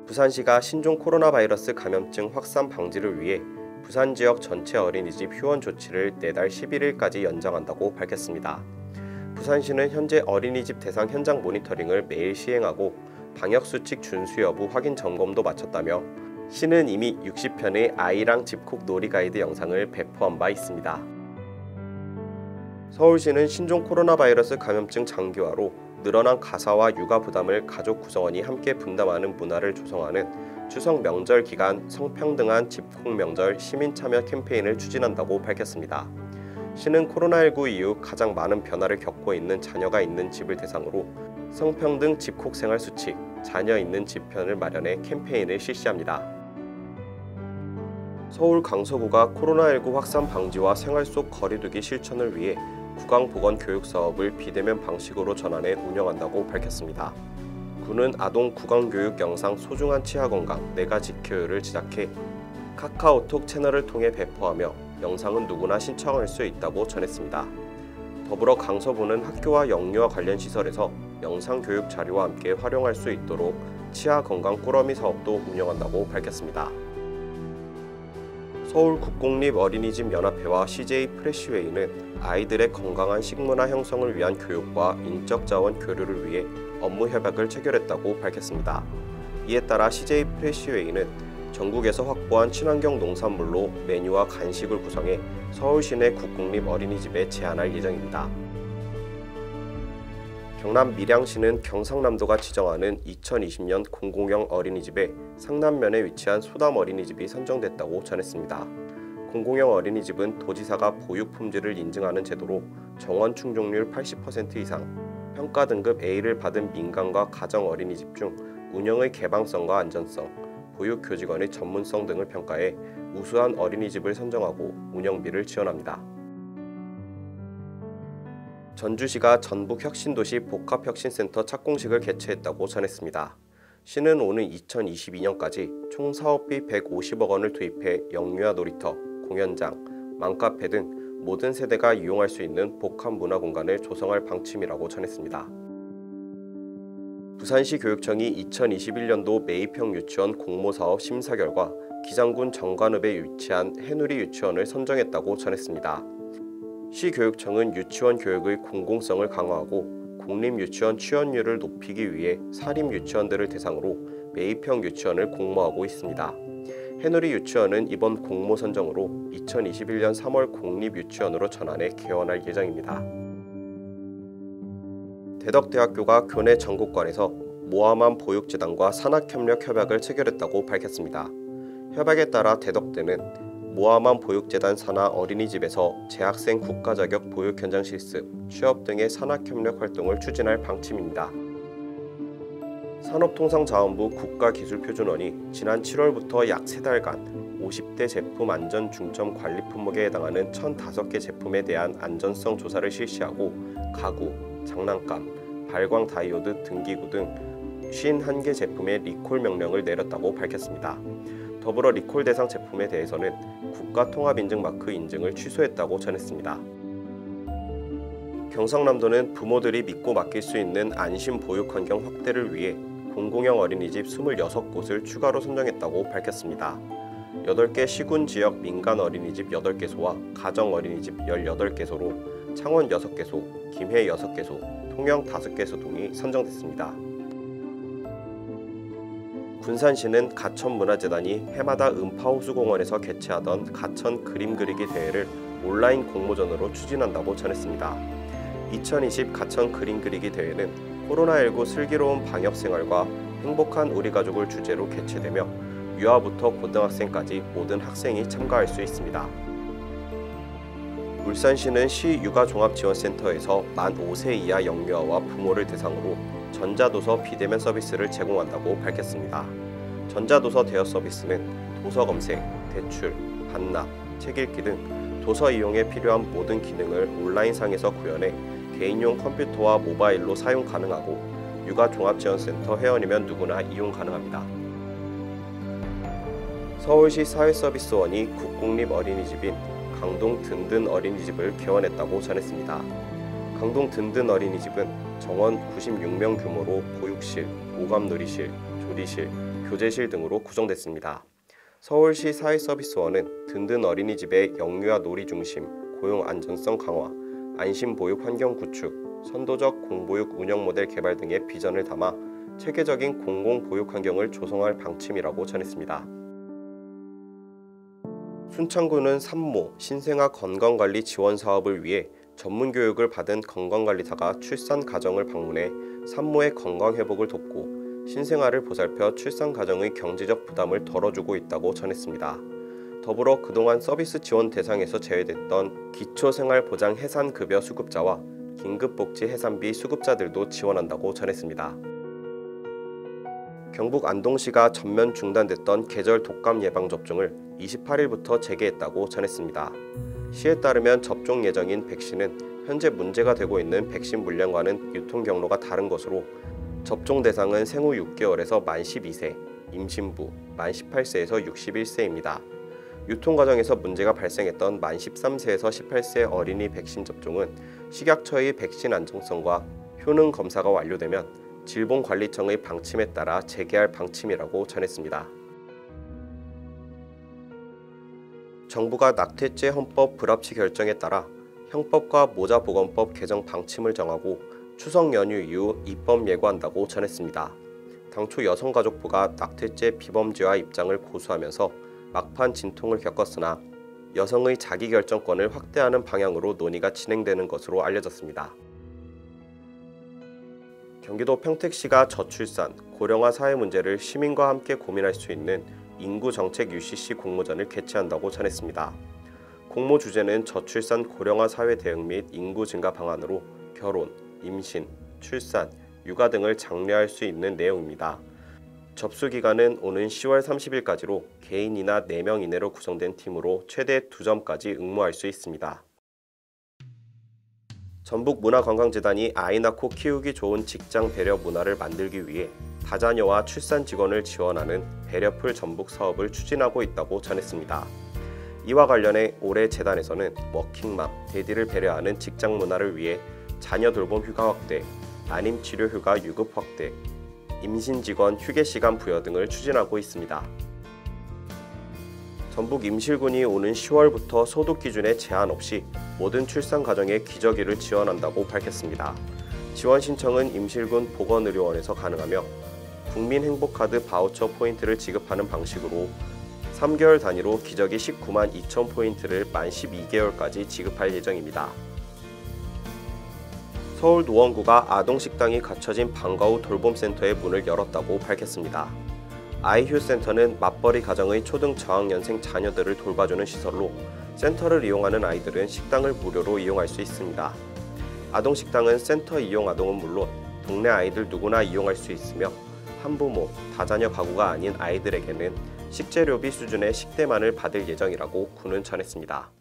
부산시가 신종 코로나 바이러스 감염증 확산 방지를 위해 부산 지역 전체 어린이집 휴원 조치를 내달 11일까지 연장한다고 밝혔습니다. 부산시는 현재 어린이집 대상 현장 모니터링을 매일 시행하고 방역수칙 준수 여부 확인 점검도 마쳤다며 시는 이미 60편의 아이랑 집콕 놀이 가이드 영상을 배포한 바 있습니다. 서울시는 신종 코로나 바이러스 감염증 장기화로 늘어난 가사와 육아 부담을 가족 구성원이 함께 분담하는 문화를 조성하는 추석 명절 기간 성평등한 집콕 명절 시민 참여 캠페인을 추진한다고 밝혔습니다. 시는 코로나19 이후 가장 많은 변화를 겪고 있는 자녀가 있는 집을 대상으로 성평등 집콕 생활 수칙, 자녀 있는 집 편을 마련해 캠페인을 실시합니다. 서울 강서구가 코로나19 확산 방지와 생활 속 거리두기 실천을 위해 구강보건 교육 사업을 비대면 방식으로 전환해 운영한다고 밝혔습니다. 구는 아동 구강교육 영상 소중한 치아건강 내가 지켜요를 제작해 카카오톡 채널을 통해 배포하며 영상은 누구나 신청할 수 있다고 전했습니다. 더불어 강서구는 학교와 영유아 관련 시설에서 영상교육 자료와 함께 활용할 수 있도록 치아건강 꾸러미 사업도 운영한다고 밝혔습니다. 서울 국공립어린이집 연합회와 CJ 프레시웨이는 아이들의 건강한 식문화 형성을 위한 교육과 인적 자원 교류를 위해 업무 협약을 체결했다고 밝혔습니다. 이에 따라 CJ 프레시웨이는 전국에서 확보한 친환경 농산물로 메뉴와 간식을 구성해 서울 시내 국공립어린이집에 제안할 예정입니다. 경남 밀양시는 경상남도가 지정하는 2020년 공공형 어린이집에 상남면에 위치한 소담 어린이집이 선정됐다고 전했습니다. 공공형 어린이집은 도지사가 보육 품질을 인증하는 제도로 정원 충족률 80% 이상, 평가 등급 A를 받은 민간과 가정 어린이집 중 운영의 개방성과 안전성, 보육 교직원의 전문성 등을 평가해 우수한 어린이집을 선정하고 운영비를 지원합니다. 전주시가 전북혁신도시 복합혁신센터 착공식을 개최했다고 전했습니다. 시는 오는 2022년까지 총 사업비 150억 원을 투입해 영유아 놀이터, 공연장, 맘카페 등 모든 세대가 이용할 수 있는 복합 문화 공간을 조성할 방침이라고 전했습니다. 부산시 교육청이 2021년도 매입형 유치원 공모사업 심사 결과 기장군 정관읍에 위치한 해누리 유치원을 선정했다고 전했습니다. 시교육청은 유치원 교육의 공공성을 강화하고 공립유치원 취원율을 높이기 위해 사립유치원들을 대상으로 매입형 유치원을 공모하고 있습니다. 해누리 유치원은 이번 공모 선정으로 2021년 3월 공립유치원으로 전환해 개원할 예정입니다. 대덕대학교가 교내 전국관에서 모아만 보육재단과 산학협력 협약을 체결했다고 밝혔습니다. 협약에 따라 대덕대는 모아만 보육재단 산하 어린이집에서 재학생 국가자격 보육 현장 실습, 취업 등의 산학협력 활동을 추진할 방침입니다. 산업통상자원부 국가기술표준원이 지난 7월부터 약 3달간 50대 제품 안전 중점 관리 품목에 해당하는 1,005개 제품에 대한 안전성 조사를 실시하고 가구, 장난감, 발광 다이오드 등기구 등 51개 제품의 리콜 명령을 내렸다고 밝혔습니다. 더불어 리콜 대상 제품에 대해서는 국가통합인증 마크 인증을 취소했다고 전했습니다. 경상남도는 부모들이 믿고 맡길 수 있는 안심 보육 환경 확대를 위해 공공형 어린이집 26곳을 추가로 선정했다고 밝혔습니다. 8개 시군 지역 민간 어린이집 8개소와 가정 어린이집 18개소로 창원 6개소, 김해 6개소, 통영 5개소 등이 선정됐습니다. 군산시는 가천문화재단이 해마다 음파호수공원에서 개최하던 가천 그림 그리기 대회를 온라인 공모전으로 추진한다고 전했습니다. 2020 가천 그림 그리기 대회는 코로나19 슬기로운 방역 생활과 행복한 우리 가족을 주제로 개최되며 유아부터 고등학생까지 모든 학생이 참가할 수 있습니다. 울산시는 시 육아종합지원센터에서 만 5세 이하 영유아와 부모를 대상으로 전자도서 비대면 서비스를 제공한다고 밝혔습니다. 전자도서 대여 서비스는 도서 검색, 대출, 반납, 책 읽기 등 도서 이용에 필요한 모든 기능을 온라인상에서 구현해 개인용 컴퓨터와 모바일로 사용 가능하고 육아종합지원센터 회원이면 누구나 이용 가능합니다. 서울시 사회서비스원이 국공립 어린이집인 강동 든든 어린이집을 개원했다고 전했습니다. 강동 든든 어린이집은 정원 96명 규모로 보육실, 오감놀이실, 조리실, 교재실 등으로 구성됐습니다. 서울시 사회서비스원은 든든 어린이집의 영유아 놀이 중심, 고용 안전성 강화, 안심보육 환경 구축, 선도적 공보육 운영 모델 개발 등의 비전을 담아 체계적인 공공보육 환경을 조성할 방침이라고 전했습니다. 순창구는 산모, 신생아 건강관리 지원 사업을 위해 전문교육을 받은 건강관리사가 출산 가정을 방문해 산모의 건강회복을 돕고 신생아를 보살펴 출산 가정의 경제적 부담을 덜어주고 있다고 전했습니다. 더불어 그동안 서비스 지원 대상에서 제외됐던 기초생활보장 해산급여 수급자와 긴급복지 해산비 수급자들도 지원한다고 전했습니다. 경북 안동시가 전면 중단됐던 계절 독감 예방 접종을 28일부터 재개했다고 전했습니다. 시에 따르면 접종 예정인 백신은 현재 문제가 되고 있는 백신 물량과는 유통 경로가 다른 것으로 접종 대상은 생후 6개월에서 만 12세, 임신부, 만 18세에서 61세입니다. 유통 과정에서 문제가 발생했던 만 13세에서 18세 어린이 백신 접종은 식약처의 백신 안정성과 효능 검사가 완료되면 질병관리청의 방침에 따라 재개할 방침이라고 전했습니다. 정부가 낙태죄 헌법 불합치 결정에 따라 형법과 모자보건법 개정 방침을 정하고 추석 연휴 이후 입법 예고한다고 전했습니다. 당초 여성가족부가 낙태죄 비범죄화 입장을 고수하면서 막판 진통을 겪었으나 여성의 자기결정권을 확대하는 방향으로 논의가 진행되는 것으로 알려졌습니다. 경기도 평택시가 저출산, 고령화 사회 문제를 시민과 함께 고민할 수 있는 인구정책 UCC 공모전을 개최한다고 전했습니다. 공모 주제는 저출산 고령화 사회 대응 및 인구 증가 방안으로 결혼, 임신, 출산, 육아 등을 장려할 수 있는 내용입니다. 접수 기간은 오는 10월 30일까지로 개인이나 4명 이내로 구성된 팀으로 최대 2점까지 응모할 수 있습니다. 전북문화관광재단이 아이 낳고 키우기 좋은 직장 배려 문화를 만들기 위해 다자녀와 출산 직원을 지원하는 배려풀 전북 사업을 추진하고 있다고 전했습니다. 이와 관련해 올해 재단에서는 워킹맘, 데디를 배려하는 직장 문화를 위해 자녀 돌봄 휴가 확대, 안임 치료 휴가 유급 확대, 임신 직원 휴게 시간 부여 등을 추진하고 있습니다. 전북 임실군이 오는 10월부터 소득 기준에 제한 없이 모든 출산 가정에 기저귀를 지원한다고 밝혔습니다. 지원 신청은 임실군 보건의료원에서 가능하며 국민행복카드 바우처 포인트를 지급하는 방식으로 3개월 단위로 기저귀 19만 2천 포인트를 만 12개월까지 지급할 예정입니다. 서울 노원구가 아동식당이 갖춰진 방과 후 돌봄센터의 문을 열었다고 밝혔습니다. 아이휴센터는 맞벌이 가정의 초등 저학년생 자녀들을 돌봐주는 시설로 센터를 이용하는 아이들은 식당을 무료로 이용할 수 있습니다. 아동식당은 센터 이용 아동은 물론 동네 아이들 누구나 이용할 수 있으며 한부모, 다자녀 가구가 아닌 아이들에게는 식재료비 수준의 식대만을 받을 예정이라고 구는 전했습니다.